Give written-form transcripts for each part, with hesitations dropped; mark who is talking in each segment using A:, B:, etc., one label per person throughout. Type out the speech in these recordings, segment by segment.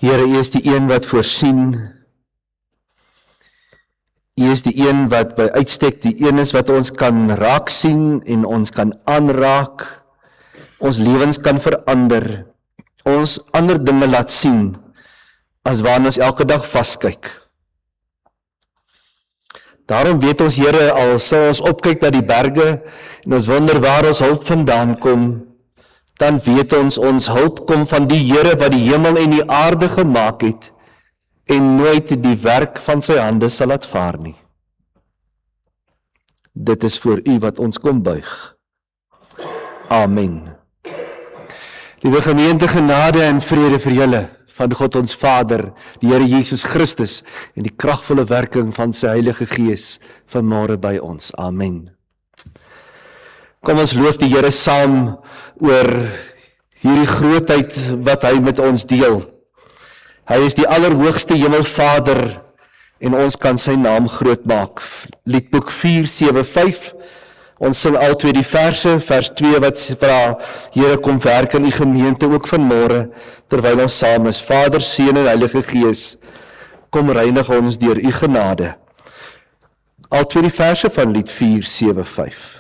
A: Here, U is die een wat voorsien. U is die een wat by uitstek die een is wat ons kan raak sien en ons kan aanraak. Ons lewens kan verander. Ons ander dinge laat sien as waarna ons elke dag vaskyk. Daarom weet ons, Here, al sal ons opkyk na die berge en ons wonder waar ons hulp vandaan kom, dan weet ons hulp kom van die Here wat die hemel en die aarde gemaak het en nooit die werk van sy hande sal laat vaar nie. Dit is voor U wat ons kom buig. Amen. Liewe gemeente, genade en vrede vir julle van God ons Vader, die Here Jesus Christus en die kragvolle werking van sy Heilige Gees vanmôre by ons. Amen. Kom ons loof die Here saam oor hierdie grootheid wat hy met ons deel. Hy is die allerhoogste Hemelvader en ons kan sy naam groot maak. Liedboek 4:7-5. Ons sing al twee die verse, vers 2 wat vra, Here, kom werk in die gemeente ook vanmôre, terwyl ons saam is. Vader, Seun en Heilige Gees, kom reinig ons deur U genade. Al twee die verse van lied 4:7-5.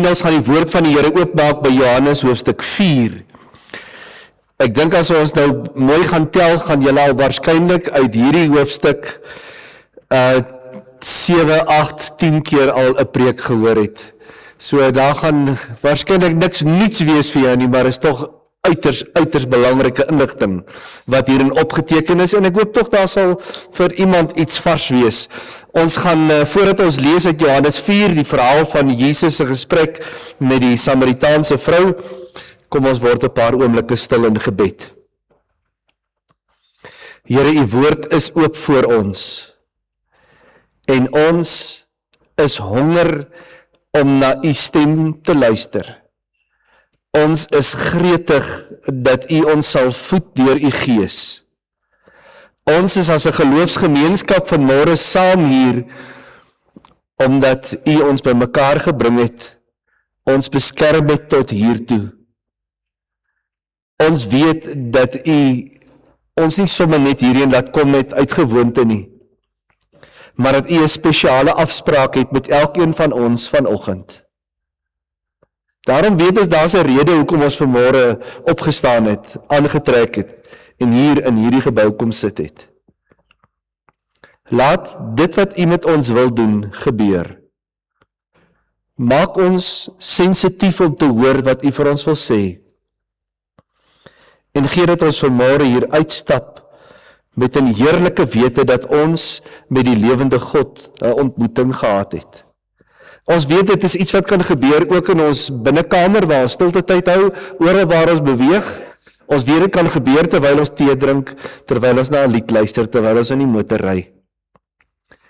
A: Ons gaan die woord van die Here oopmaak by Johannes hoofstuk 4. Ek dink as ons nou mooi gaan tel, gaan julle al waarskynlik uit hierdie hoofstuk 7, 8, 10 keer al 'n preek gehoor het. So daar gaan waarskynlik niks nuuts wees vir jou nie, maar is tog uiters belangrike inligting wat hierin opgeteken is, en ek hoop tog daar sal vir iemand iets vars wees. Ons gaan, voordat ons lees uit Johannes 4, die verhaal van Jesus se gesprek met die Samaritaanse vrou, kom ons word 'n paar oomblikke stil in gebed. Here, U woord is oop voor ons, en ons is honger om na U stem te luister. Ons is gretig dat U ons sal voed deur U Gees. Ons is as 'n geloofsgemeenskap vanmôre saam hier, omdat U ons bymekaar gebring het, ons beskerm het tot hiertoe. Ons weet dat U ons nie sommer net hierheen laat kom met uit gewoonte nie, maar dat U 'n spesiale afspraak het met elkeen van ons vanoggend. Daarom weet ons daar's 'n rede hoekom ons vanmôre opgestaan het, aangetrek het en hier in hierdie gebou kom sit het. Laat dit wat U met ons wil doen gebeur. Maak ons sensitief om te hoor wat U vir ons wil sê. En gee dat ons vanmôre hier uitstap met 'n heerlike wete dat ons met die lewende God 'n ontmoeting gehad het. Ons weet dit is iets wat kan gebeur ook in ons binnekamer waar ons stilte tyd hou, oral waar ons beweeg. Ons weet dit kan gebeur terwyl ons tee drink, terwyl ons na 'n lied luister, terwyl ons in die motor ry.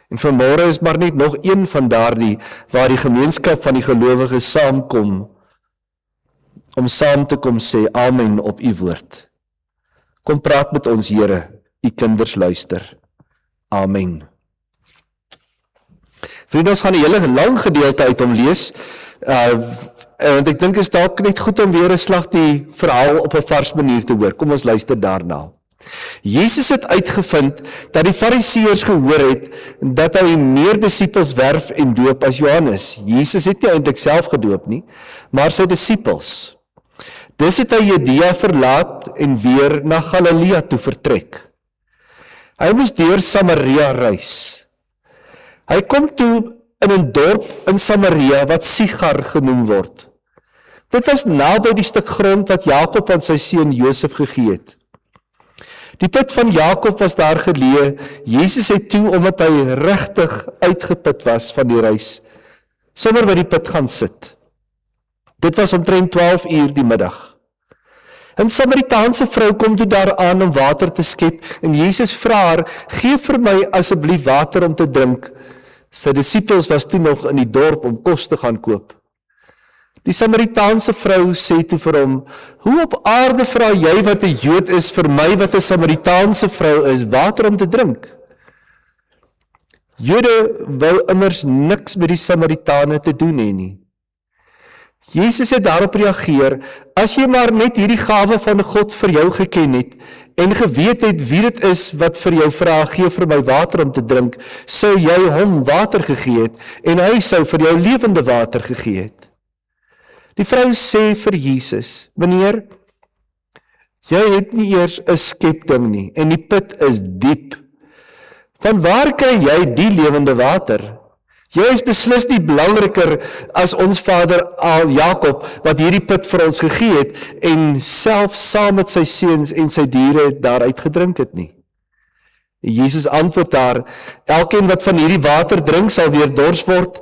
A: En vanmôre is maar net nog een van daardie, waar die gemeenskap van die gelowiges saamkom, om saam te kom sê, amen op u woord. Kom praat met ons, Here, u kinders luister. Amen. Vriende, ons gaan 'n hele lang gedeelte uit hom lees, want ek dink is dalk net goed om weer 'n slag die verhaal op 'n vars manier te hoor. Kom ons luister daarna. Jesus het uitgevind dat die Fariseërs gehoor het dat hy meer disippels werf en doop as Johannes. Jesus het nie eintlik self gedoop nie, maar sy disippels. Dis het hy Judea verlaat en weer na Galilea toe vertrek. Hy moes deur Samaria reis. Hy kom toe in 'n dorp in Samaria wat Sigar genoem word. Dit was naby die stuk grond wat Jakob aan sy seun Josef gegee het. Die put van Jakob was daar geleë. Jesus het toe, omdat hy regtig uitgeput was van die reis, sommer by die put gaan sit. Dit was omtrent 12 uur die middag. 'n Samaritaanse vrou kom toe daar aan om water te skep, en Jesus vra haar, gee vir my asseblief water om te drink. Sy disippels was toe nog in die dorp om kos te gaan koop. Die Samaritaanse vrou sê toe vir hom, hoe op aarde vra jy wat 'n Jood is vir my wat 'n Samaritaanse vrou is, water om te drink? Jode wou immers niks met die Samaritane te doen hê nie. Jesus het daarop reageer, as jy maar net hierdie gawe van God vir jou geken het, en geweet het wie dit is wat vir jou vra, gee vir my water om te drink, sou jy hom water gegee het, en hy sou vir jou lewende water gegee het. Die vrou sê vir Jesus, meneer, jy het nie eers 'n skepding nie, en die put is diep. Van waar kry jy die lewende water? Jy is beslis nie belangriker as ons vader Jakob, wat hierdie put vir ons gegee het, en self saam met sy seuns en sy diere daaruit gedrink het nie. Jesus antwoord daar, elkeen wat van hierdie water drink, sal weer dors word.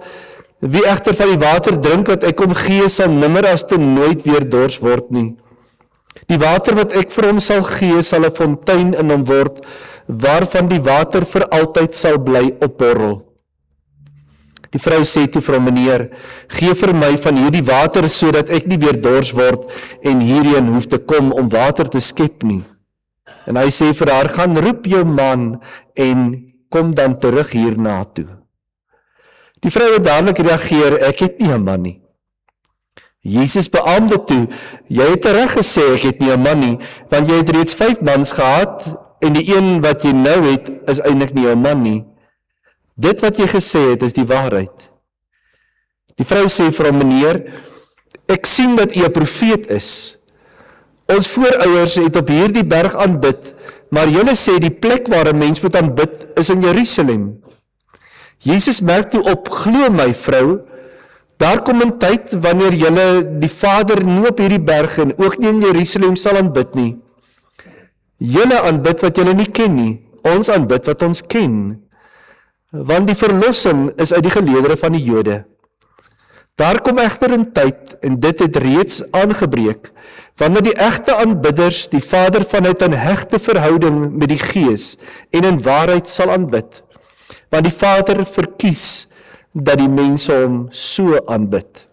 A: Wie egter van die water drink wat ek hom gee, sal nimmer as te nooit weer dors word nie. Die water wat ek vir hom sal gee, sal 'n fontein in hom word, waarvan die water vir altyd sal bly opborrel. Die vrou sê toe vir hom, meneer, gee vir my van hierdie water, sodat ek nie weer dors word en hierheen hoef te kom om water te skep nie. En hy sê vir haar, gaan roep jou man en kom dan terug hierna toe. Die vrou het dadelik reageer, ek het nie 'n man nie. Jesus beaamde toe, jy het reg gesê, ek het nie 'n man nie, want jy het reeds 5 mans gehad, en die een wat jy nou het, is eintlik nie 'n man nie. Dit wat jy gesê het, is die waarheid. Die vrou sê vir hom, meneer, ek sien dat u 'n profeet is. Ons voorouers het op hierdie berg aanbid, maar julle sê die plek waar 'n mens moet aanbid, is in Jerusalem. Jesus merk toe op, glo my vrou, daar kom 'n tyd wanneer julle die Vader nie op hierdie berg en ook nie in Jerusalem sal aanbid nie. Julle aanbid wat julle nie ken nie, ons aanbid wat ons ken. Want die verlossing is uit die geleedere van die Jode. Daar kom egter 'n tyd, en dit het reeds aangebreek, wanneer die egte aanbidders die Vader vanuit 'n hegte verhouding met die Gees en in waarheid sal aanbid. Want die Vader verkies dat die mense hom so aanbid.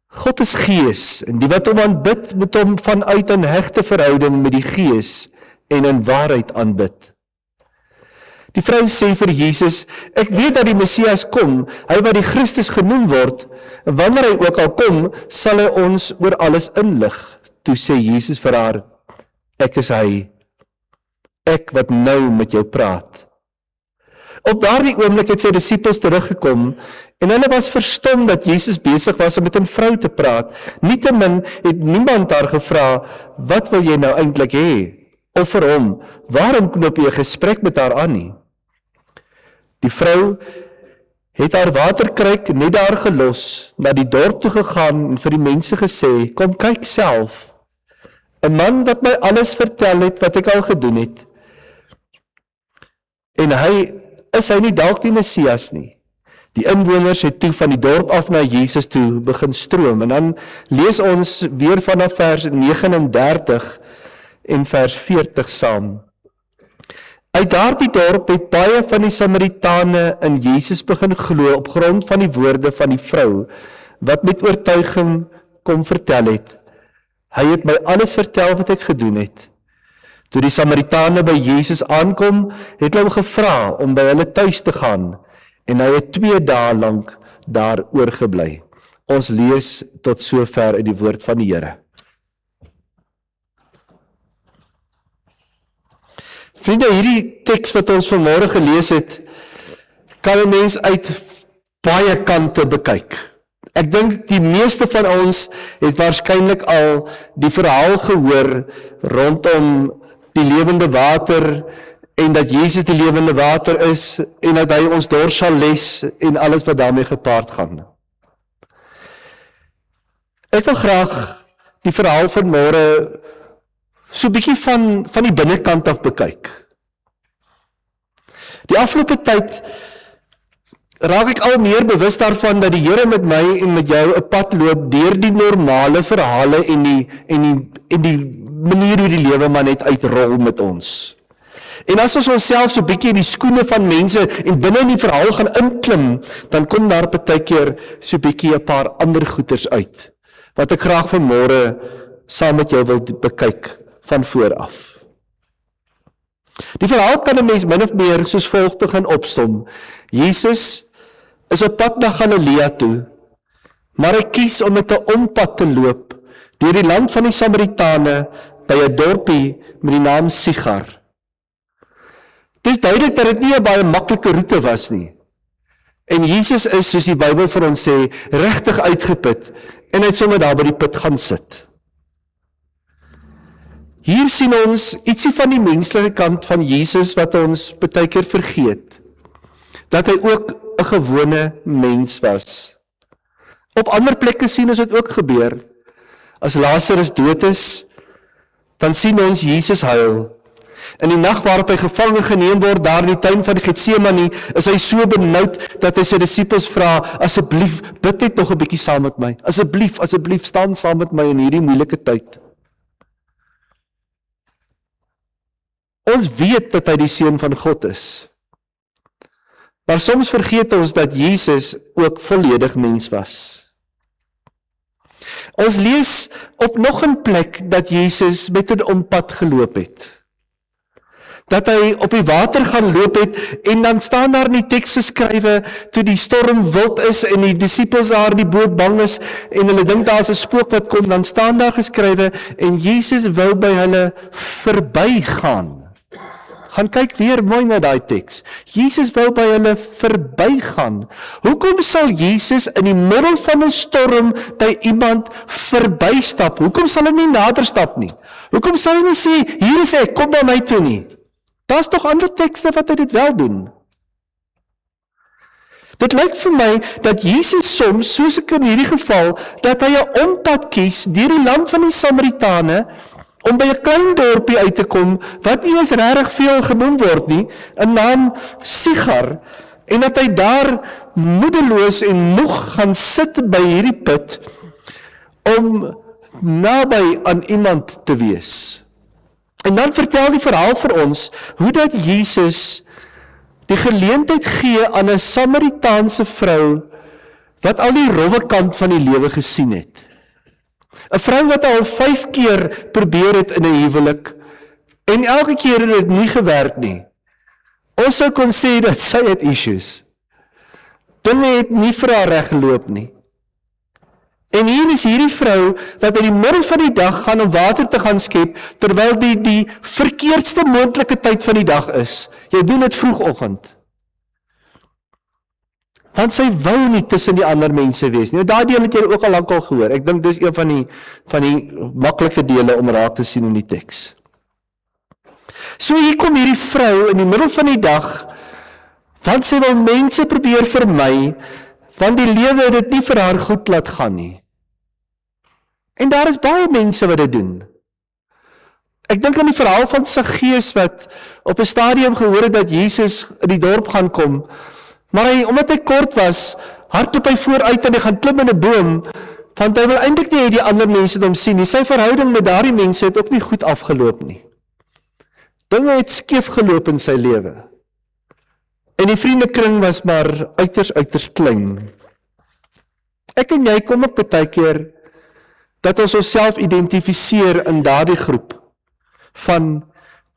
A: God is Gees, en die wat hom aanbid, moet hom vanuit 'n hegte verhouding met die Gees en in waarheid aanbid. Die vrou sê vir Jesus, ek weet dat die Messias kom, hy wat die Christus genoem word, en wanneer hy ook al kom, sal hy ons oor alles inlig. Toe sê Jesus vir haar, ek is hy, ek wat nou met jou praat. Op daardie oomblik het sy disippels teruggekom, en hulle was verstom dat Jesus besig was om met 'n vrou te praat. Nietemin het niemand haar gevra, wat wil jy nou eintlik hê? Of vir hom, waarom knoop jy 'n gesprek met haar aan nie? Die vrou het haar waterkruik net daar gelos, na die dorp toe gegaan en vir die mense gesê, kom kyk self, 'n man wat my alles vertel het wat ek al gedoen het. En is hy nie dalk die Messias nie? Die inwoners het toe van die dorp af na Jesus toe begin stroom, en dan lees ons weer vanaf vers 39 en vers 40 saam. Uit daardie dorp het baie van die Samaritane in Jesus begin glo op grond van die woorde van die vrou, wat met oortuiging kom vertel het. Hy het my alles vertel wat ek gedoen het. Toe die Samaritane by Jesus aankom, het hulle hom gevra om by hulle tuis te gaan, en hy het 2 dae lank daar oorgebly. Ons lees tot sover uit die woord van die Here. Vriende, hierdie teks wat ons vanmôre gelees het, kan 'n mens uit baie kante bekyk. Ek dink die meeste van ons het waarskynlik al die verhaal gehoor rondom die lewende water en dat Jesus die lewende water is en dat hy ons dors sal les en alles wat daarmee gepaard gaan. Ek wil graag die verhaal van môre so 'n bietjie van die binnekant af bekyk. Die afgelope tyd raak ek al meer bewus daarvan dat die Here met my en met jou 'n pad loop deur die normale verhale en die manier hoe die lewe maar net uitrol met ons. En as ons onsself so 'n bietjie in die skoene van mense en binne in die verhaal gaan inklim, dan kom daar partykeer so 'n bietjie 'n paar ander goeters uit, wat ek graag vanmôre saam met jou wil bekyk van vooraf. Die verhaal kan 'n mens min of meer soos volg begin opsom. Jesus is op pad na Galilea toe, maar hy kies om met 'n ompad te loop deur die land van die Samaritane by 'n dorpie met die naam Sigar. Dit is duidelik dat dit nie 'n baie maklike roete was nie. En Jesus is, soos die Bybel vir ons sê, regtig uitgeput en hy het sommer daar by die put gaan sit. Hier sien ons ietsie van die menslike kant van Jesus wat ons baie keer vergeet. Dat hy ook 'n gewone mens was. Op ander plekke sien ons dit ook gebeur. As Lazarus dood is, dan sien ons Jesus huil. In die nag waarop hy gevange geneem word daar in die tuin van Getsemane, is hy so benoud dat hy sy disippels vra, asseblief, bid net nog 'n bietjie saam met my. Asseblief, staan saam met my in hierdie moeilike tyd. Ons weet dat hy die Seun van God is. Maar soms vergeet ons dat Jesus ook volledig mens was. Ons lees op nog 'n plek dat Jesus met 'n ompad geloop het. Dat hy op die water gaan loop het en dan staan daar in die teks geskrywe toe die storm wild is en die disippels daar in die boot bang is en hulle dink daar's 'n spook wat kom, dan staan daar geskrywe en Jesus wou by hulle verbygaan. Gaan kyk weer mooi na daai teks. Jesus wou by hulle verbygaan. Hoekom sal Jesus in die middel van 'n storm by iemand verbystap? Hoekom sal hy nie nader stap nie? Hoekom sal hy nie sê, hier is ek, kom na my toe nie? Daar's tog ander tekste wat hy dit wel doen. Dit lyk vir my dat Jesus soms, soos ek in hierdie geval, dat hy 'n ompad kies deur die land van die Samaritane, om by 'n klein dorpie uit te kom, wat nie eens regtig veel genoem word nie, 'n naam Sigar, en dat hy daar moedeloos en moeg gaan sit by hierdie put, om naby aan iemand te wees. En dan vertel die verhaal vir ons, hoe dat Jesus die geleentheid gee aan 'n Samaritaanse vrou, wat al die rowwe kant van die lewe gesien het. 'n Vrou wat al 5 keer probeer het in 'n huwelik, en elke keer het dit nie gewerk nie. Ons sou kon sê dat sy het issues. Dinge het nie vir haar reg geloop nie. En hier is hierdie vrou, wat in die middel van die dag gaan om water te gaan skep, terwyl die verkeerdste moontlike tyd van die dag is. Jy doen dit vroegoggend. Want sy wou nie tussen die ander mense wees nie. Daai deel het jy ook al lankal gehoor. Ek dink dis een van die maklike dele om raak te sien in die teks. So hier kom hierdie vrou in die middel van die dag, want sy wil mense probeer vermy, want die lewe het dit nie vir haar goed laat gaan nie. En daar is baie mense wat dit doen. Ek dink aan die verhaal van Saggeus wat op 'n stadium gehoor het dat Jesus in die dorp gaan kom, maar omdat hy kort was, hardloop hy vooruit en hy gaan klim in 'n boom, want hy wil eintlik nie hê die ander mense hom sien nie. Sy verhouding met daardie mense het ook nie goed afgeloop nie. Dinge het skeef geloop in sy lewe. En die vriendekring was maar uiters klein. Ek en jy kom ook baie keer dat ons onsself identifiseer in daardie groep van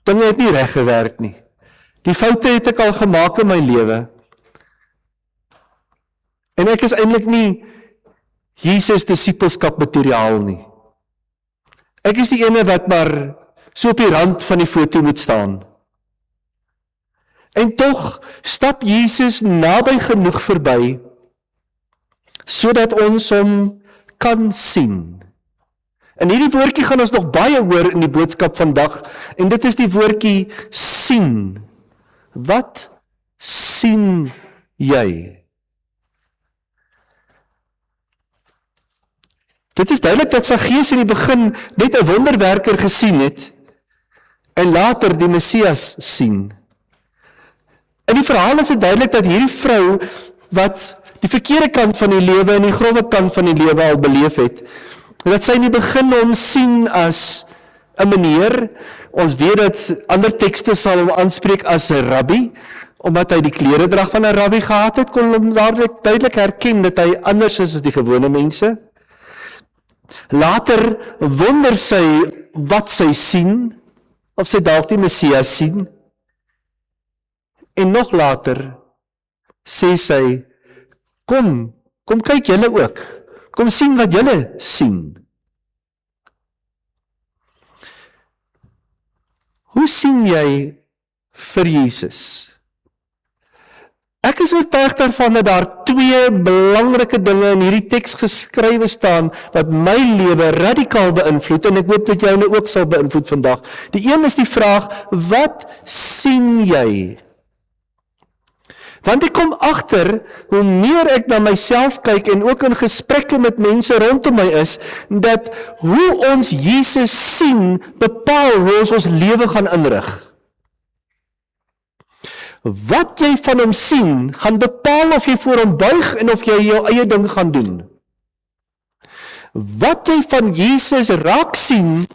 A: dinge het nie reg gewerk nie. Die foute het ek al gemaak in my lewe. En ek is eintlik nie Jesus disipelskap materiaal nie. Ek is die ene wat maar so op die rand van die foto moet staan. En tog stap Jesus naby genoeg verby, sodat ons hom kan sien. En hierdie woordjie gaan ons nog baie hoor in die boodskap vandag, en dit is die woordjie sien. Wat sien jy? Dit is duidelik dat Saggeus in die begin net 'n wonderwerker gesien het, en later die Messias sien. In die verhaal is dit duidelik dat hierdie vrou, wat die verkeerde kant van die lewe en die grove kant van die lewe al beleef het, dat sy in die begin hom sien as 'n meneer. Ons weet dat ander tekste sal hom aanspreek as 'n rabbi, omdat hy die kleredrag van 'n rabbi gehad het, kon hom duidelik herken dat hy anders is as die gewone mense. Later wonder sy wat sy sien, of sy dalk die Messias sien. En nog later sê sy, kom kyk julle ook, kom sien wat julle sien. Hoe sien jy vir Jesus? Ek is oortuig daarvan dat daar twee belangrike dinge in hierdie teks geskrywe staan, wat my lewe radikaal beïnvloed, en ek hoop dat jou ook sal beïnvloed vandag. Die een is die vraag, wat sien jy? Want ek kom agter, hoe meer ek na myself kyk en ook in gesprekke met mense rondom my is, dat hoe ons Jesus sien, bepaal hoe ons lewe gaan inrig. Wat jy van hom sien, gaan bepaal of jy voor hom buig en of jy jou eie ding gaan doen. Wat jy van Jesus raak sien,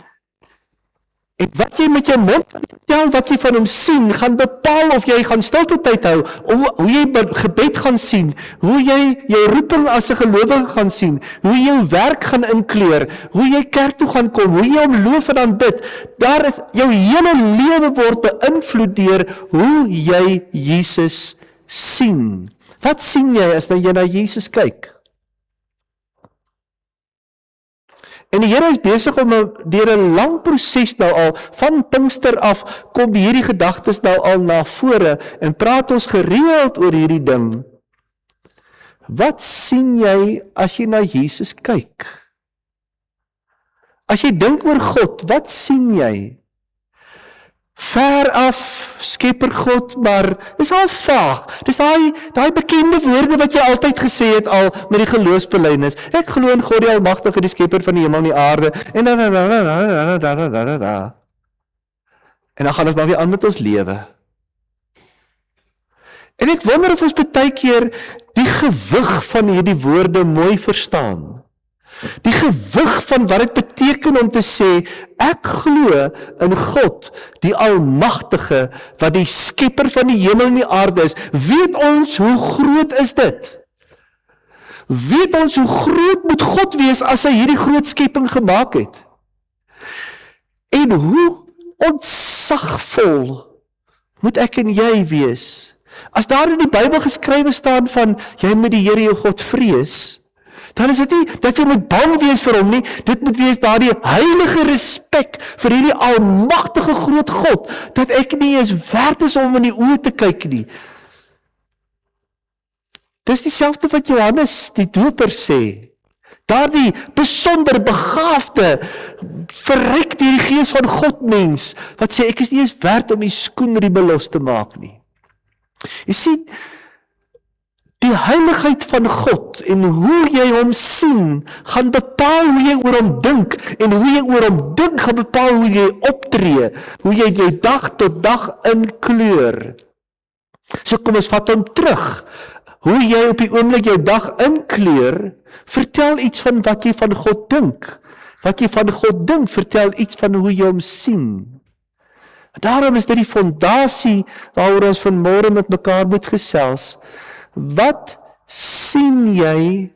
A: en wat jy met jou mond vertel, wat jy van hom sien, gaan bepaal of jy gaan stilte tyd hou, hoe jy gebed gaan sien, hoe jy jou roeping as 'n gelowige gaan sien, hoe jy jou werk gaan inkleur, hoe jy kerk toe gaan kom, hoe jy hom loof en aanbid. Daar is jou hele lewe word beïnvloed deur hoe jy Jesus sien. Wat sien jy as jy na Jesus kyk? En die Here is besig om deur 'n lang proses nou al, van Pinkster af, kom hierdie gedagtes nou al na vore, en praat ons gereeld oor hierdie ding. Wat sien jy as jy na Jesus kyk? As jy dink oor God, wat sien jy? Ver af, Skepper God, maar dis al vaag. Dis daai bekende woorde wat jy altyd gesê het al met die geloofsbelydenis. Ek glo in God die Almagtige, die Skepper van die hemel en die aarde. En dan gaan ons maar weer aan met ons lewe. En ek wonder of ons baie keer die gewig van hierdie woorde mooi verstaan. Die gewig van wat dit beteken om te sê, ek glo in God, die Almagtige, wat die Skepper van die hemel en die aarde is. Weet ons hoe groot is dit? Weet ons hoe groot moet God wees as hy hierdie groot skepping gemaak het? En hoe ontzagvol moet ek en jy wees? As daar in die Bybel geskrywe staan van, jy moet die Here jou God vrees, dan is dit nie dat jy moet bang wees vir hom nie, dit moet wees daardie heilige respek vir hierdie almagtige groot God, dat ek nie eens werd is om in die oë te kyk nie. Dis dieselfde wat Johannes die Doper sê. Daardie besonder begaafde, verryk deur die Gees van God mens, wat sê, ek is nie eens werd om die skoenrieme los te maak nie. Jy sien, die heiligheid van God en hoe jy hom sien, gaan bepaal hoe jy oor hom dink, en hoe jy oor hom dink, gaan bepaal hoe jy optree, hoe jy jou dag tot dag inkleur. So kom ons vat hom terug. Hoe jy op die oomblik jou dag inkleur, vertel iets van wat jy van God dink. Wat jy van God dink, vertel iets van hoe jy hom sien. Daarom is dit die fondasie waaroor ons vanmôre met mekaar moet gesels. Wat sien jy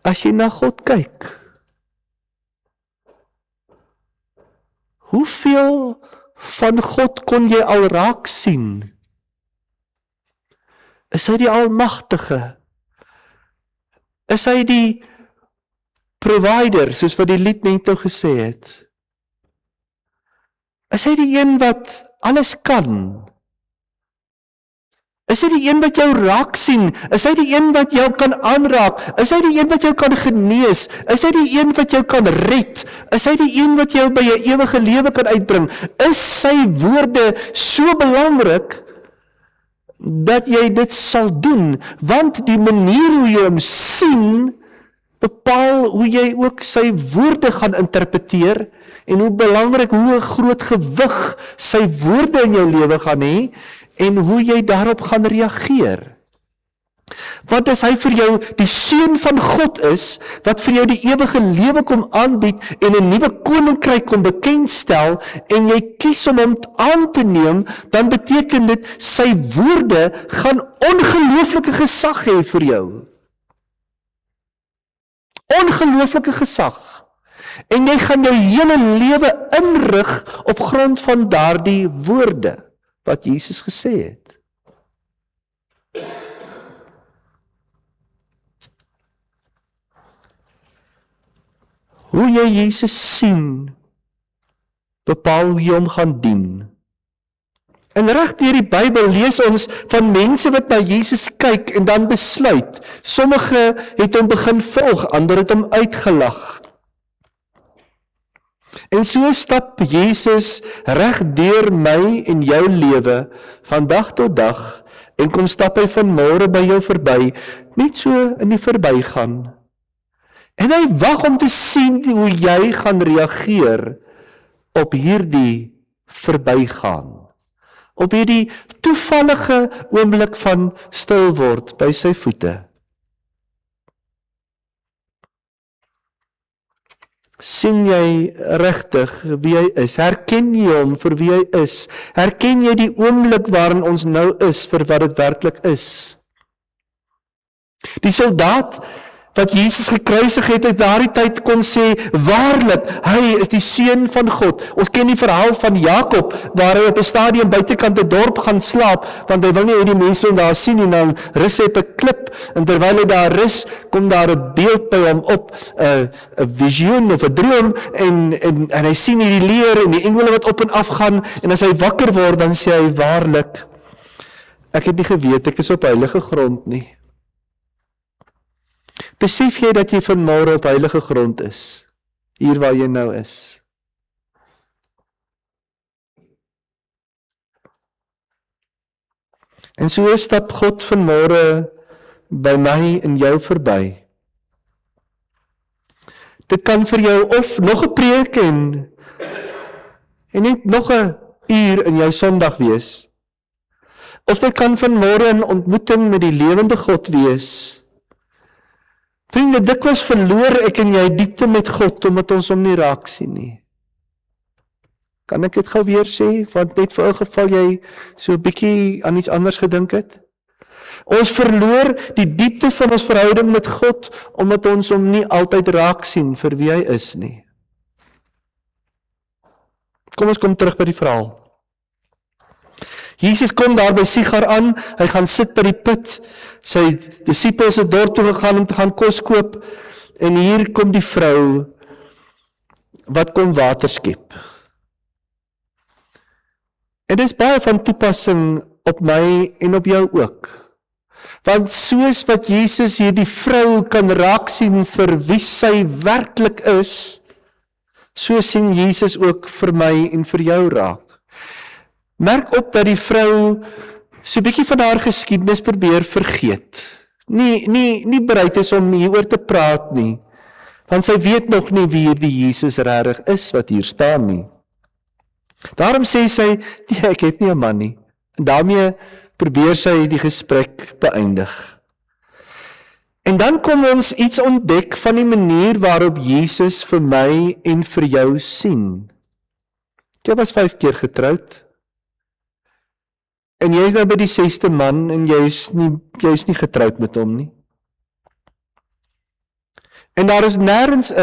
A: as jy na God kyk? Hoeveel van God kon jy al raak sien? Is hy die Almagtige? Is hy die provider, soos wat die lied net nou gesê het? Is hy die een wat alles kan? Is hy die een wat jou raak sien? Is hy die een wat jou kan aanraak? Is hy die een wat jou kan genees? Is hy die een wat jou kan red? Is hy die een wat jou by 'n ewige lewe kan uitbring? Is sy woorde so belangrik dat jy dit sal doen? Want die manier hoe jy hom sien, bepaal hoe jy ook sy woorde gaan interpreteer en hoe belangrik, hoe groot gewig sy woorde in jou lewe gaan hê en hoe jy daarop gaan reageer. Want as hy vir jou die seun van God is, wat vir jou die ewige lewe kom aanbied en 'n nuwe koninkryk kom bekendstel en jy kies om hom aan te neem, dan beteken dit sy woorde gaan ongelooflike gesag hê vir jou. Ongelooflike gesag. En jy gaan jou hele lewe inrig op grond van daardie woorde wat Jesus gesê het. Hoe jy Jesus sien, bepaal hoe jy hom gaan dien. En reg deur die Bybel lees ons van mense wat na Jesus kyk en dan besluit. Sommige het hom begin volg, ander het hom uitgelag. En so stap Jesus reg deur my en jou lewe van dag tot dag en kom stap hy vanmôre by jou verby, net so in die verbygaan. En hy wag om te sien hoe jy gaan reageer op hierdie verbygaan. Op hierdie toevallige oomblik van stil word by sy voete. Sien jy regtig wie hy is? Herken jy hom vir wie hy is? Herken jy die oomblik waarin ons nou is vir wat dit werklik is? Die soldaat wat Jesus gekruisig het, uit daardie tyd kon sê, waarlik, hy is die seun van God. Ons ken die verhaal van Jakob, waar hy op 'n stadium buitekant 'n dorp gaan slaap, want hy wil nie hê die mense daar sien nie, nou rus hy op 'n klip, en terwyl hy daar rus, kom daar 'n beeld by hom op, 'n visioen of 'n droom, en hy sien hierdie leer, en die engele wat op en af gaan, en as hy wakker word, dan sê hy, waarlik, ek het nie geweet, ek is op heilige grond nie. Besef jy dat jy vanmôre op heilige grond is, hier waar jy nou is? En so stap God vanmôre by my en jou verby. Dit kan vir jou of nog 'n preek en net nog 'n uur in jou Sondag wees. Of dit kan vanmôre 'n ontmoeting met die lewende God wees. Vriende, dikwels verloor ek en jy diepte met God, omdat ons hom nie raak sien nie. Kan ek dit gou weer sê, want net vir 'n geval jy so 'n bietjie aan iets anders gedink het? Ons verloor die diepte van ons verhouding met God, omdat ons hom nie altyd raak sien vir wie hy is nie. Kom ons kom terug by die verhaal. Jesus kom daar by Sigar aan, hy gaan sit by die put, sy disippels het dorp toe gegaan om te gaan kos koop, en hier kom die vrou, wat kom water skep. En dit is baie van toepassing op my en op jou ook. Want soos wat Jesus hier die vrou kan raak sien vir wie sy werklik is, so sien Jesus ook vir my en vir jou raak. Merk op dat die vrou so 'n bietjie van haar geskiedenis probeer vergeet. Nie bereid is om hieroor te praat nie, want sy weet nog nie wie die Jesus regtig is wat hier staan nie. Daarom sê sy, nee, ek het nie 'n man nie. En daarmee probeer sy die gesprek beëindig. En dan kom ons iets ontdek van die manier waarop Jesus vir my en vir jou sien. Jy was 5 keer getroud. En jy is nou by die 6ste man en jy is nie getroud met hom nie. En daar is nêrens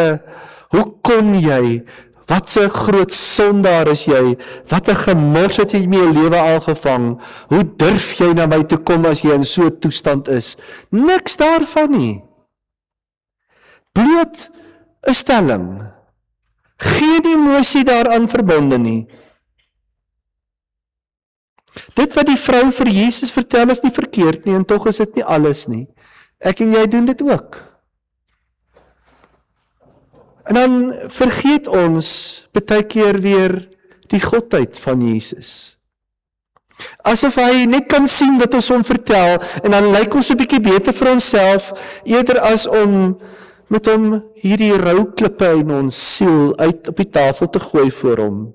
A: hoe kon jy, wat 'n groot sondaar is jy, wat 'n gemors het jy in jou lewe aangevang, hoe durf jy na my toe kom as jy in so 'n toestand is? Niks daarvan nie. Bloot 'n stelling. Geen emosie daaraan verbonde nie. Dit wat die vrou vir Jesus vertel is nie verkeerd nie, en tog is dit nie alles nie. Ek en jy doen dit ook. En dan vergeet ons baie keer weer die godheid van Jesus. Asof hy net kan sien wat ons hom vertel, en dan lyk ons 'n bietjie beter vir onsself, eerder as om met hom hierdie rouklippe in ons siel uit op die tafel te gooi voor hom.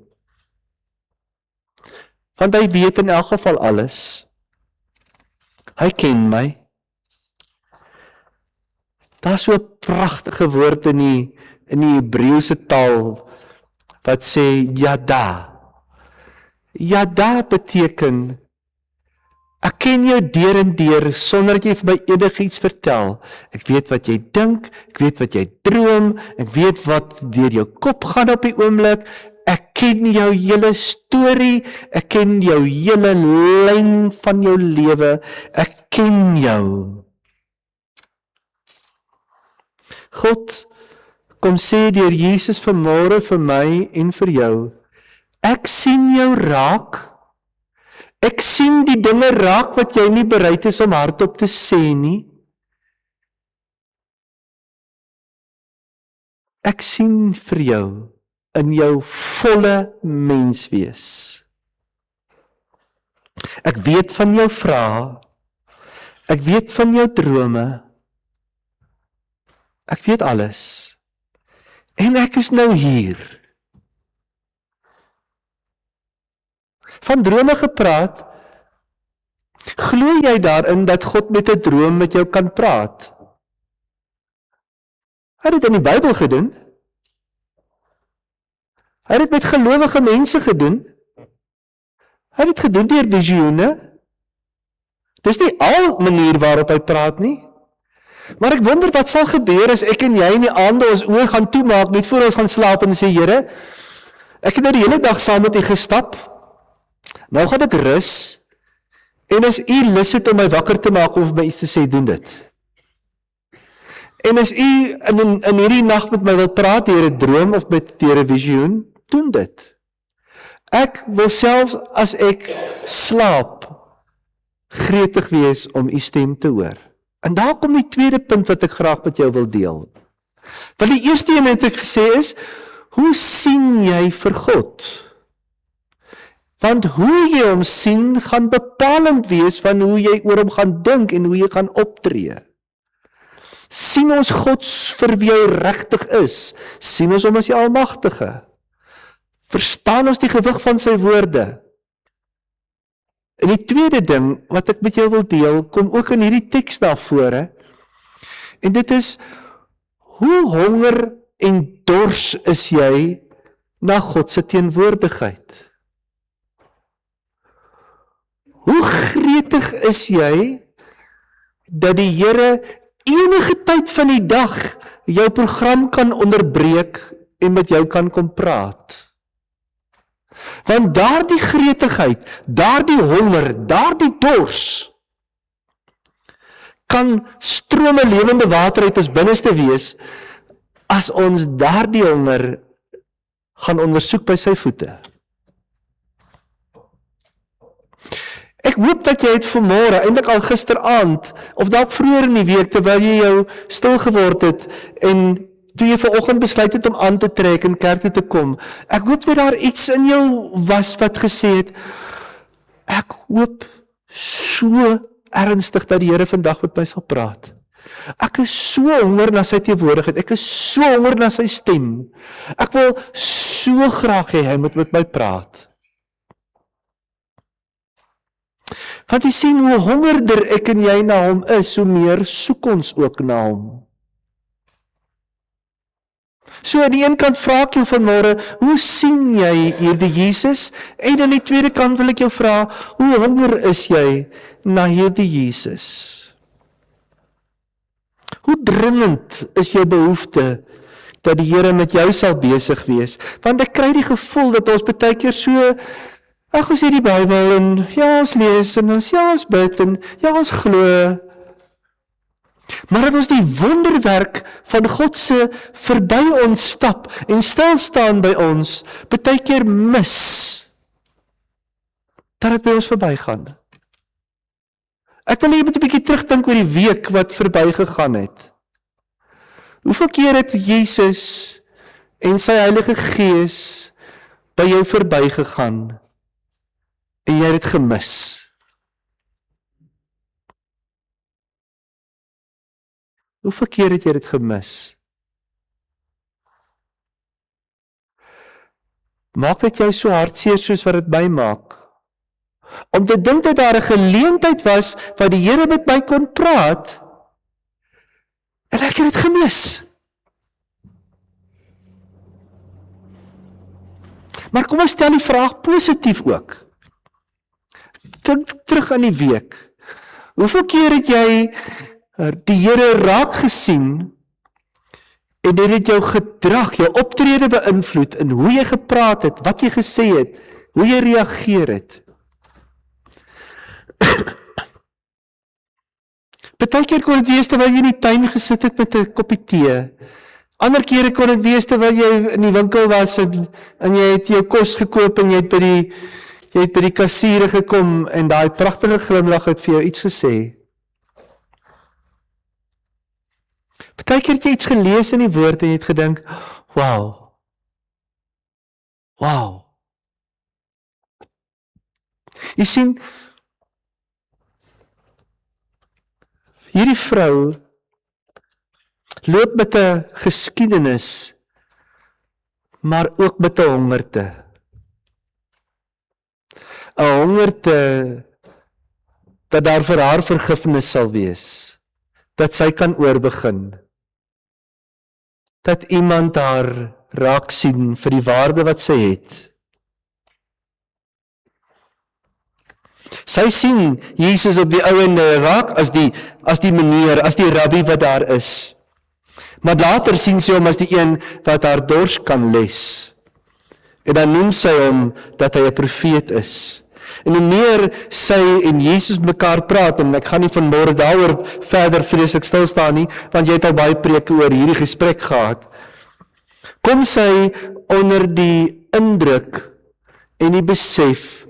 A: Want hy weet in elk geval alles. Hy ken my. Daar is so 'n pragtige woord in die Hebreëse taal wat sê yada. Yada beteken ek ken jou deur en deur sonder dat jy vir my enigiets vertel. Ek weet wat jy dink, ek weet wat jy droom, ek weet wat deur jou kop gaan op die oomblik. Ek ken jou hele storie, ek ken jou hele lyn van jou lewe, ek ken jou. God kom sê deur Jesus vanmôre vir my en vir jou, ek sien jou raak, ek sien die dinge raak wat jy nie bereid is om hardop te sê nie. Ek sien vir jou in jou volle menswees. Ek weet van jou vrae, ek weet van jou drome, ek weet alles. En ek is nou hier. Van drome gepraat, glo jy daarin dat God met 'n droom met jou kan praat? Hy het dit in die Bybel gedoen. Hy het dit met gelowige mense gedoen. Hy het dit gedoen deur visioene. Dis nie al manier waarop hy praat nie. Maar ek wonder wat sal gebeur as ek en jy in die aande ons oë gaan toemaak, net voor ons gaan slaap en sê, Here, ek het nou die hele dag saam met U gestap, nou gaan ek rus, en as U lus het om my wakker te maak of my iets te sê, doen dit. En as U in hierdie nag met my wil praat deur 'n droom of deur 'n visioen, doen dit. Ek wil selfs as ek slaap, gretig wees om U stem te hoor. En daar kom die tweede punt wat ek graag met jou wil deel. Want die eerste een het ek gesê is, hoe sien jy vir God? Want hoe jy hom sien, gaan bepalend wees van hoe jy oor hom gaan dink en hoe jy gaan optree. Sien ons God vir wie hy regtig is? Sien ons hom as die Almagtige? Verstaan ons die gewig van sy woorde? En die tweede ding wat ek met jou wil deel, kom ook in hierdie teks na vore. En dit is, hoe honger en dors is jy na God se teenwoordigheid? Hoe gretig is jy dat die Here enige tyd van die dag jou program kan onderbreek en met jou kan kom praat? Want daardie gretigheid, daardie honger, daardie dors kan strome lewende water uit ons binneste wees as ons daardie honger gaan ondersoek by sy voete. Ek hoop dat jy het vanmôre, eintlik al gisteraand, of dalk vroeër in die week, terwyl jy jou stil geword het, en toe jy vanoggend besluit het om aan te trek en kerk toe te kom, ek hoop dat daar iets in jou was wat gesê het, ek hoop so ernstig dat die Here vandag met my sal praat. Ek is so honger na sy teenwoordigheid, ek is so honger na sy stem, ek wil so graag hê hy moet met my praat. Want jy sien, hoe hongerder ek en jy na hom is, hoe meer soek ons ook na hom. So aan die een kant vra ek jou vanmôre, hoe sien jy hierdie Jesus? En aan die tweede kant wil ek jou vra, hoe honger is jy na hierdie Jesus? Hoe dringend is jou behoefte dat die Here met jou sal besig wees? Want ek kry die gevoel dat ons baie keer so, ons het die Bybel en ja, ons lees en ons bid en ja, ons glo. Maar dat ons die wonderwerk van God se verby ons stap en stil staan by ons, baie keer mis, dat dit by ons verbygaan. Ek wil net 'n bietjie terugdink oor die week wat verbygegaan het. Hoeveel keer het Jesus en sy Heilige Gees by jou verbygegaan en jy het dit gemis? Hoeveel keer het jy dit gemis? Maak dit jou so hartseer soos wat dit my maak? Om te dink dat daar 'n geleentheid was waar die Here met my kon praat en ek het dit gemis. Maar kom ons stel die vraag positief ook. Dink terug aan die week. Hoeveel keer het jy die Here raak gesien en dit het jou gedrag, jou optrede beïnvloed in hoe jy gepraat het, wat jy gesê het, hoe jy reageer het? Partykeer kon dit wees terwyl jy in die tuin gesit het met 'n koppie tee. Ander kere kon dit wees terwyl jy in die winkel was en jy het jou kos gekoop en jy het by die kassiere gekom en daai pragtige glimlag het vir jou iets gesê. Partykeer het jy iets gelees in die woord en jy het gedink, wow. Jy sien, hierdie vrou loop met 'n geskiedenis, maar ook met 'n hongerte. 'n Hongerte dat daar vir haar vergifnis sal wees, dat sy kan oorbegin, dat iemand haar raak sien vir die waarde wat sy het. Sy sien Jesus op die ou ende raak as die meneer, as die rabbi wat daar is. Maar later sien sy hom as die een wat haar dors kan les. En dan noem sy hom dat hy 'n profeet is. En hoe meer sy en Jesus mekaar praat, en ek gaan nie vanmôre daaroor verder vreeslik stil staan nie, want jy het al baie preke oor hierdie gesprek gehad, kom sy onder die indruk en die besef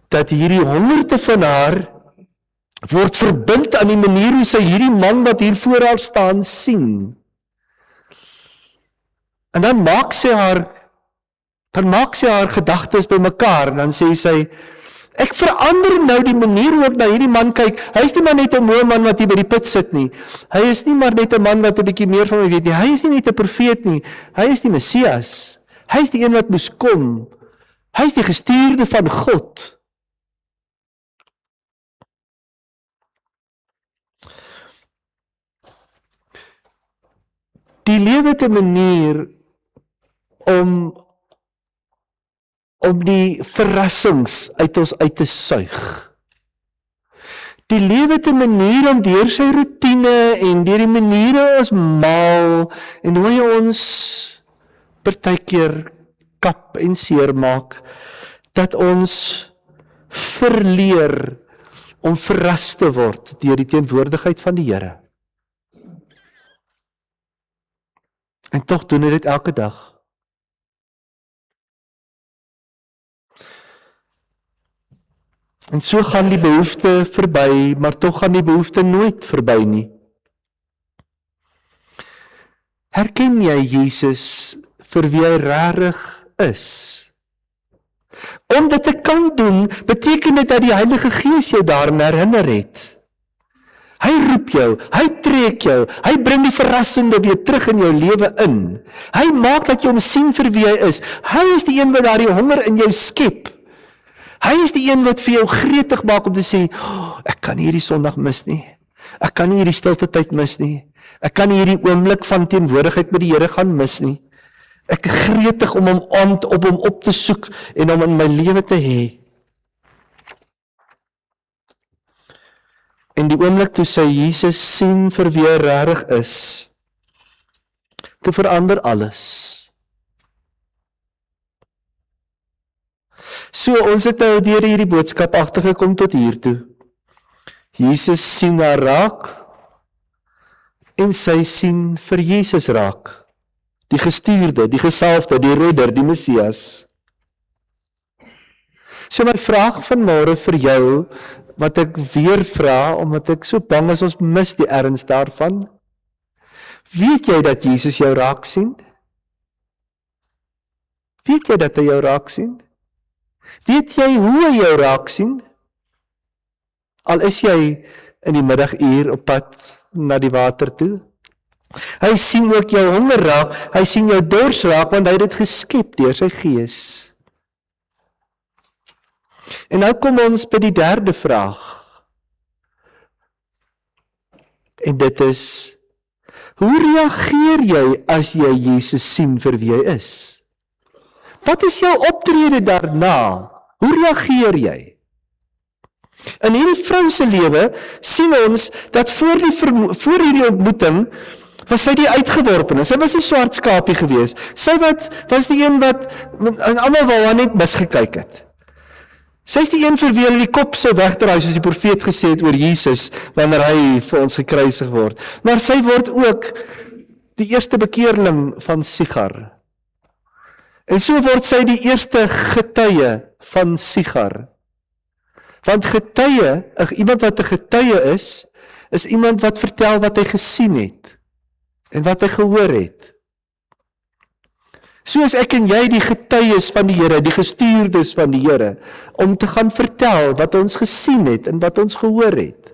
A: dat hierdie hongerte van haar word verbind aan die manier hoe sy hierdie man wat hier voor haar staan sien. En dan maak sy haar gedagtes by mekaar, en dan sê sy, ek verander nou die manier hoe ek na hierdie man kyk. Hy is nie maar net 'n mooi man wat hier by die put sit nie. Hy is nie maar net 'n man wat 'n bietjie meer van my weet nie. Hy is nie net 'n profeet nie. Hy is die Messias. Hy is die een wat moes kom. Hy is die gestuurde van God. Die lewe het 'n manier om die verrassings uit ons uit te suig. Die lewe het 'n manier om deur sy roetine en deur die maniere ons maal en hoe hy ons partykeer kap en seer maak, dat ons verleer om verras te word deur die teenwoordigheid van die Here. En tog doen hy dit elke dag. En so gaan die behoefte verby, maar tog gaan die behoefte nooit verby nie. Herken jy Jesus vir wie hy regtig is? Om dit te kan doen, beteken dit dat die Heilige Gees jou daaraan herinner het. Hy roep jou, hy trek jou, hy bring die verrassende weer terug in jou lewe in. Hy maak dat jy hom sien vir wie hy is. Hy is die een wat daardie honger in jou skep. Hy is die een wat vir jou gretig maak om te sê, ek kan nie hierdie Sondag mis nie. Ek kan nie hierdie stilte tyd mis nie. Ek kan nie hierdie oomblik van teenwoordigheid met die Here gaan mis nie. Ek is gretig om hom op te soek en om in my lewe te hê. En die oomblik toe sy Jesus sien vir wie hy regtig is, te verander alles. So, ons het nou deur hierdie boodskap agtergekom tot hier toe. Jesus sien haar raak, en sy sien vir Jesus raak. Die gestuurde, die gesalfde, die redder, die Messias. So my vraag vanmôre vir jou, wat ek weer vra, omdat ek so bang is ons mis die erns daarvan. Weet jy dat Jesus jou raak sien? Weet jy dat hy jou raak sien? Weet jy hoe hy jou raak sien? Al is jy in die middaguur op pad na die water toe. Hy sien ook jou honger raak, hy sien jou dors raak, want hy het dit geskep deur sy gees. En nou kom ons by die derde vraag. En dit is, hoe reageer jy as jy Jesus sien vir wie hy is? Wat is jou optrede daarna? Hoe reageer jy? In hierdie vrou se lewe sien ons dat voor hierdie ontmoeting was sy die uitgeworpene. Sy was 'n swart skapie gewees. Sy was die een wat almal wou haar net misgekyk het. Sy is die een vir wie hulle die kop sou wegdraai, soos die profeet gesê het oor Jesus wanneer hy vir ons gekruisig word. Maar sy word ook die eerste bekeerling van Sigar. En so word sy die eerste getuie van Sigar. Want getuie, iemand wat 'n getuie is iemand wat vertel wat hy gesien het en wat hy gehoor het. So is ek en jy die getuies van die Here, die gestuurdes van die Here, om te gaan vertel wat ons gesien het en wat ons gehoor het.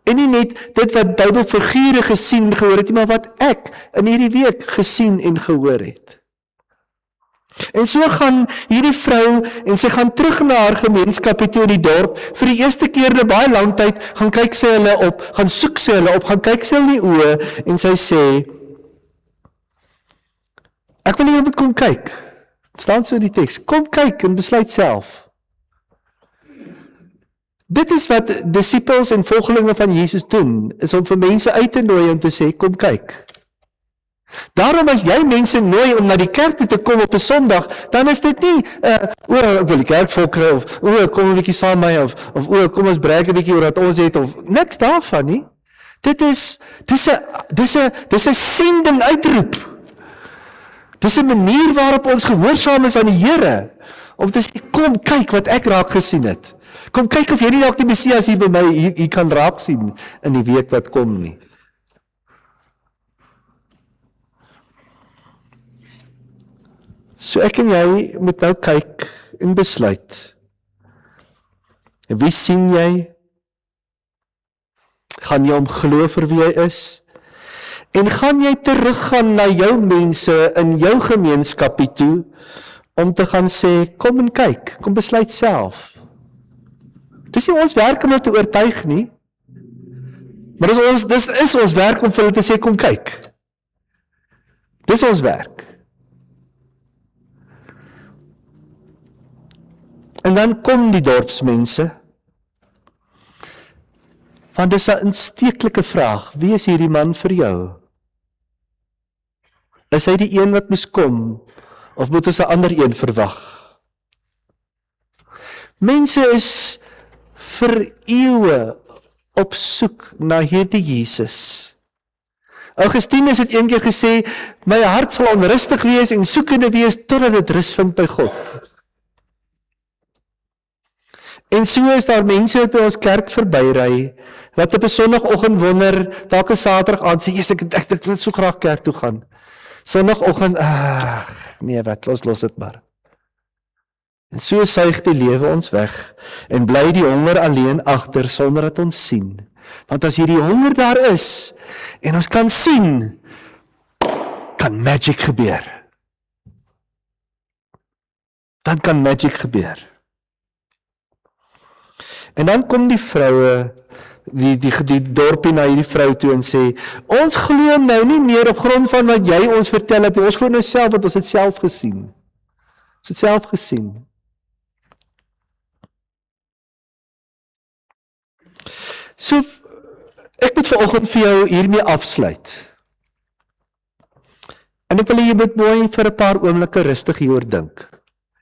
A: En nie net dit wat Bybelfigure gesien en gehoor het, maar wat ek in hierdie week gesien en gehoor het. En so gaan hierdie vrou, en sy gaan terug na haar gemeenskap toe in die dorp, vir die eerste keer in baie lang tyd, gaan kyk sy hulle op, gaan soek sy hulle op, gaan kyk sy hulle in die oë, en sy sê, ek wil jy moet kom kyk. Het staan so in die teks, kom kyk en besluit self. Dit is wat disippels en volgelinge van Jesus doen, is om vir mense uit te nooi om te sê, kom kyk. Daarom as jy mense nooi om na die kerk toe te kom op 'n Sondag, dan is dit nie, ek wil die kerk volkry, of kom 'n bietjie saam met my, of kom ons brag 'n bietjie oor wat ons het, of niks daarvan nie. Dis 'n sending uitroep. Dis 'n manier waarop ons gehoorsaam is aan die Here, om te sê, kom kyk wat ek raak gesien het. Kom kyk of jy nie dalk die Messias hier by my hier kan raak sien in die week wat kom nie. So ek en jy moet nou kyk en besluit. En wie sien jy? Gaan jy hom glo vir wie hy is? En gaan jy teruggaan na jou mense in jou gemeenskapie toe, om te gaan sê, kom en kyk, kom besluit self. Dis nie ons werk om hulle te oortuig nie, maar dis is ons werk om vir hulle te sê, kom kyk. Dis ons werk. En dan kom die dorpsmense, want dis 'n insteeklike vraag, wie is hierdie man vir jou? Is hy die een wat moes kom, of moet ons 'n ander een verwag? Mense is vir eeue op soek na hierdie Jesus. Augustinus het een keer gesê, my hart sal onrustig wees en soekende wees, totdat dit rus vind by God. En so is daar mense wat by ons kerk verbyry, wat op 'n Sondagoggend wonder, dalk 'n Saterdag aand sê, ek wil so graag kerk toe gaan. Sondagoggend, nee wat, los dit maar. En so suig die lewe ons weg, en bly die honger alleen agter, sonder dat ons sien. Want as hierdie honger daar is, en ons kan sien, kan magic gebeur. Dan kan magic gebeur. En dan kom die vroue die dorpie na hierdie vrou toe en sê, ons glo nou nie meer op grond van wat jy ons vertel het, ons glo nou self wat ons het self gesien. Ons het self gesien. So, ek moet vanoggend vir jou hiermee afsluit. En ek wil jy moet mooi vir 'n paar oomblikke rustig hieroor dink.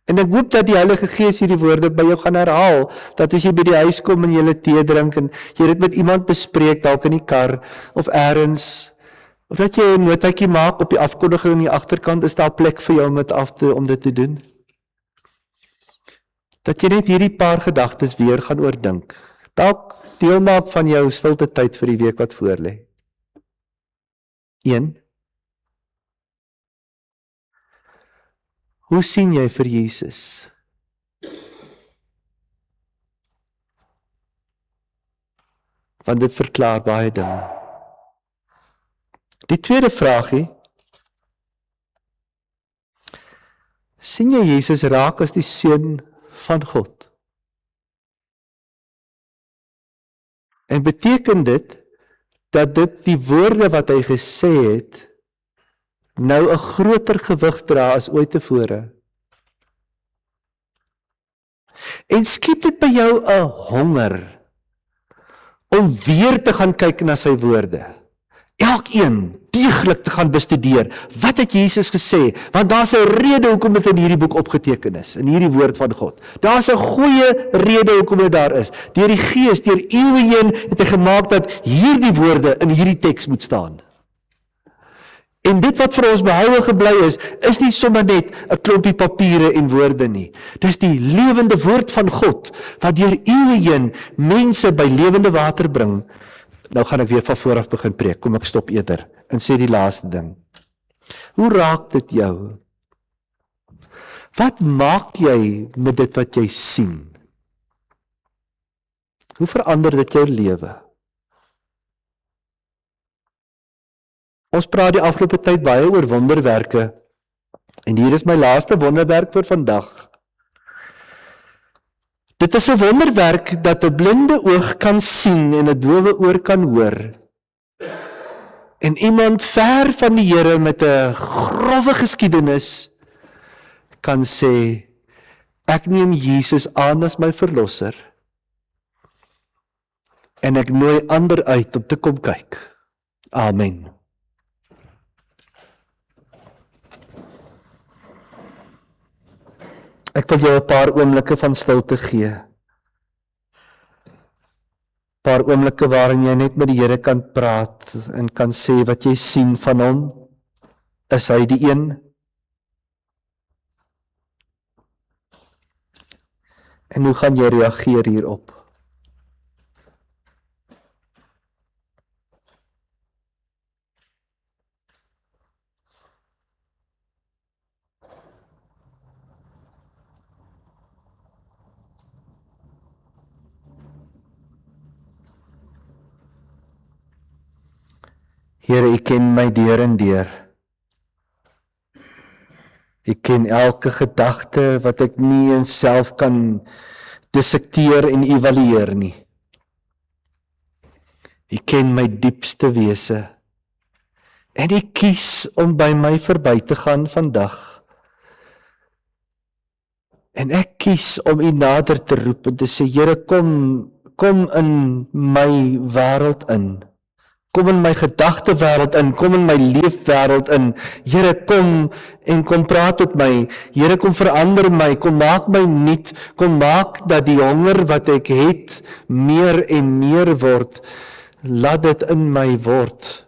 A: En ek hoop dat die Heilige Gees hierdie woorde by jou gaan herhaal, dat as jy by die huis kom en jy tee drink en jy dit met iemand bespreek, dalk in die kar of elders, of dat jy 'n notaatjie maak op die afkondiging in die agterkant, is daar plek vir jou om dit te doen. Dat jy net hierdie paar gedagtes weer gaan oordink. Dalk deel maak van jou stilte tyd vir die week wat voorlê. 1. Hoe sien jy vir Jesus? Want dit verklaar baie dinge. Die tweede vraagie, sien jy Jesus raak as die Seun van God? En beteken dit, dat dit die woorde wat hy gesê het, nou 'n groter gewig dra as ooit tevore? En skep dit by jou 'n honger, om weer te gaan kyk na sy woorde? Elkeen deeglik te gaan bestudeer. Wat het Jesus gesê? Want daar's 'n rede hoekom dit in hierdie boek opgeteken is, in hierdie woord van God. Daar's 'n goeie rede hoekom dit daar is. Deur die Gees, deur eeue heen het hy gemaak dat hierdie woorde in hierdie teks moet staan. En dit wat vir ons behoue gebly is nie sommer net 'n klompie papiere en woorde nie. Dis die lewende woord van God, wat deur eeue heen mense by lewende water bring. Nou gaan ek weer van voor af begin preek, kom ek stop eerder, en sê die laaste ding. Hoe raak dit jou? Wat maak jy met dit wat jy sien? Hoe verander dit jou lewe? Ons praat die afgelope tyd baie oor wonderwerke, en hier is my laaste wonderwerk vir vandag. Dit is 'n wonderwerk dat 'n blinde oog kan sien en 'n dowe oor kan hoor. En iemand ver van die Here met 'n grouwe geskiedenis kan sê, ek neem Jesus aan as my verlosser. En ek nooi ander uit om te kom kyk. Amen. Ek wil jou 'n paar oomblikke van stilte gee. 'n Paar oomblikke waarin jy net met die Here kan praat en kan sê wat jy sien van hom. Is hy die een? En hoe gaan jy reageer hierop? Here, U ken my deur en deur. U ken elke gedagte wat ek nie in self kan dissekteer en evalueer nie. U ken my diepste wese. En U kies om by my verby te gaan vandag. En ek kies om U nader te roep en te sê, Here, kom in my wêreld in. Kom in my gedagtewêreld in, kom in my leefwêreld in. Here, kom en kom praat met my. Here, kom verander my, kom maak my nuut, kom maak dat die honger wat ek het meer en meer word. Laat dit in my word,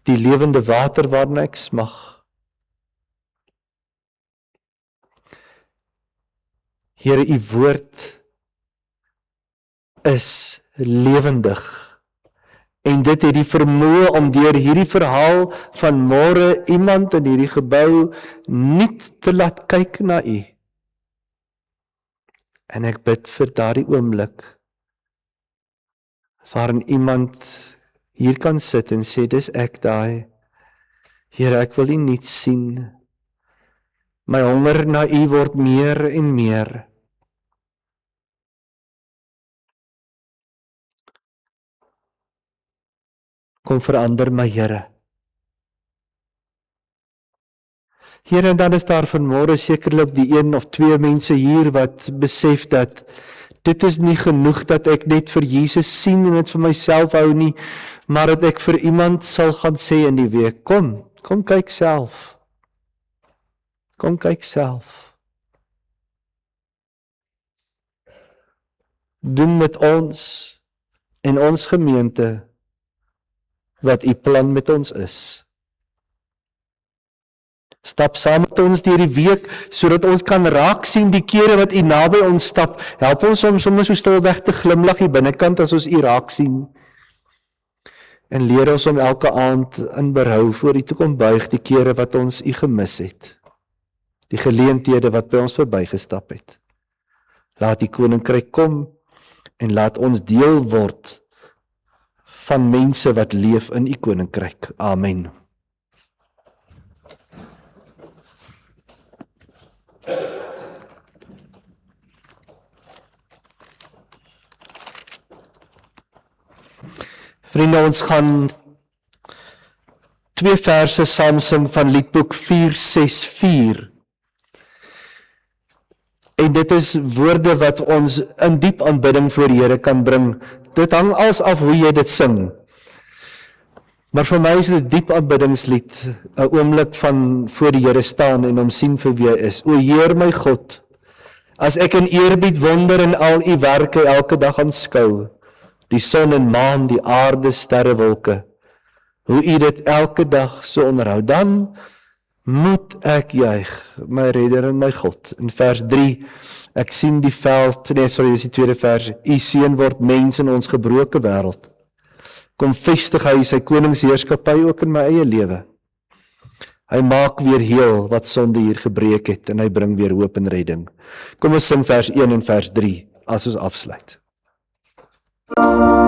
A: die lewende water waarna ek smag. Here, U woord is lewendig. En dit het die vermoë om deur hierdie verhaal van môre iemand in hierdie gebou nuut te laat kyk na U. En ek bid vir daardie oomblik waarin iemand hier kan sit en sê, dis ek daai. Here, ek wil U nuut sien. My honger na U word meer en meer. Kom verander my, Here. Here, en dan is daar vanmôre sekerlik die 1 of 2 mense hier wat besef dat dit is nie genoeg dat ek net vir Jesus sien en dit vir myself hou nie, maar dat ek vir iemand sal gaan sê in die week, kom kyk self. Kom kyk self. Doen met ons en ons gemeente wat u plan met ons is. Stap saam met ons deur die week, sodat ons kan raak sien die kere wat u naby ons stap. Help ons om sommer so stilweg te glimlag hier binnekant as ons u raak sien. En leer ons om elke aand in berou voor u te kom buig die kere wat ons u gemis het. Die geleenthede wat by ons verbygestap het. Laat die koninkryk kom en laat ons deel word van mense wat leef in u koninkryk. Amen. Vriende, ons gaan 2 verse saam sing van Liedboek 464. En dit is woorde wat ons in diep aanbidding voor die Here kan bring. Dit hang als af hoe jy dit sing. Maar vir my is dit 'n diep aanbiddingslied, 'n oomblik van voor die Here staan en hom sien vir wie hy is. O Heer my God, as ek in eerbied wonder in al u werke elke dag aanskou, die son en maan, die aarde, sterrewolke, hoe u dit elke dag so onderhou, dan moet ek juig, my redder en my God. In vers 3, ek sien die veld, dis die tweede vers, u seun word mens in ons gebroke wêreld. Kom vestig hy sy koningsheerskappy ook in my eie lewe. Hy maak weer heel wat sonde hier gebreek het en hy bring weer hoop en redding. Kom ons sing vers 1 en vers 3 as ons afsluit.
B: Yeah.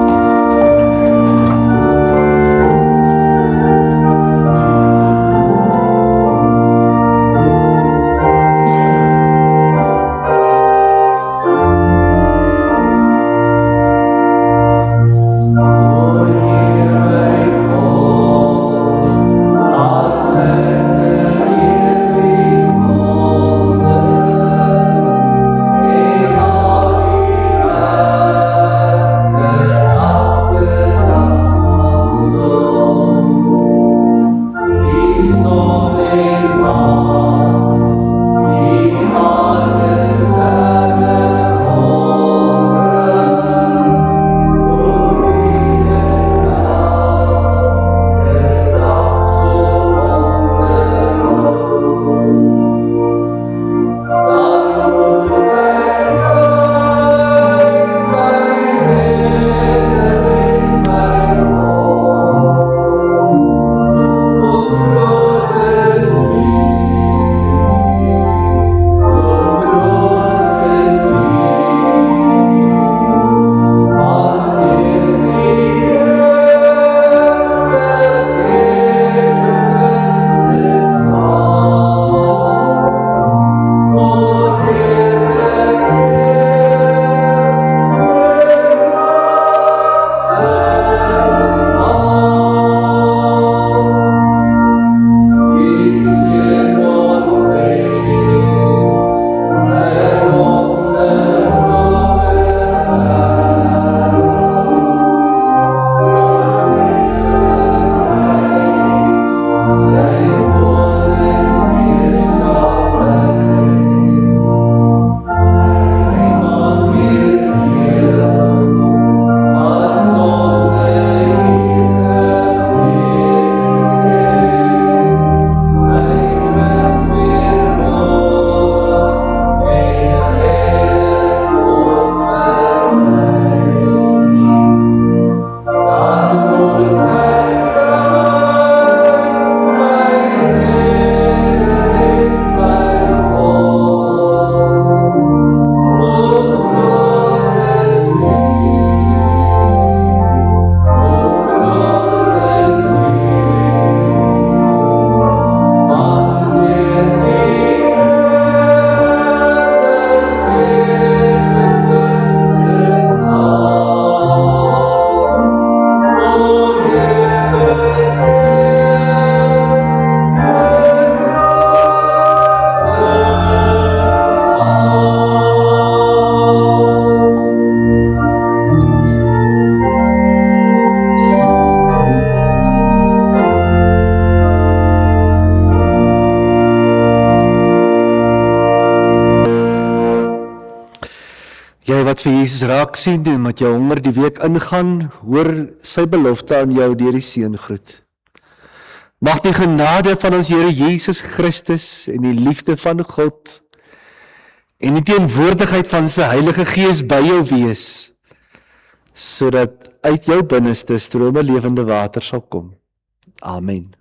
A: vir Jesus raak sien en met jou honger die week ingaan, hoor sy belofte aan jou deur die seëngroet. Mag die genade van ons Here Jesus Christus en die liefde van God en die teenwoordigheid van sy Heilige Gees by jou wees, sodat uit jou binneste strome lewende water sal kom. Amen.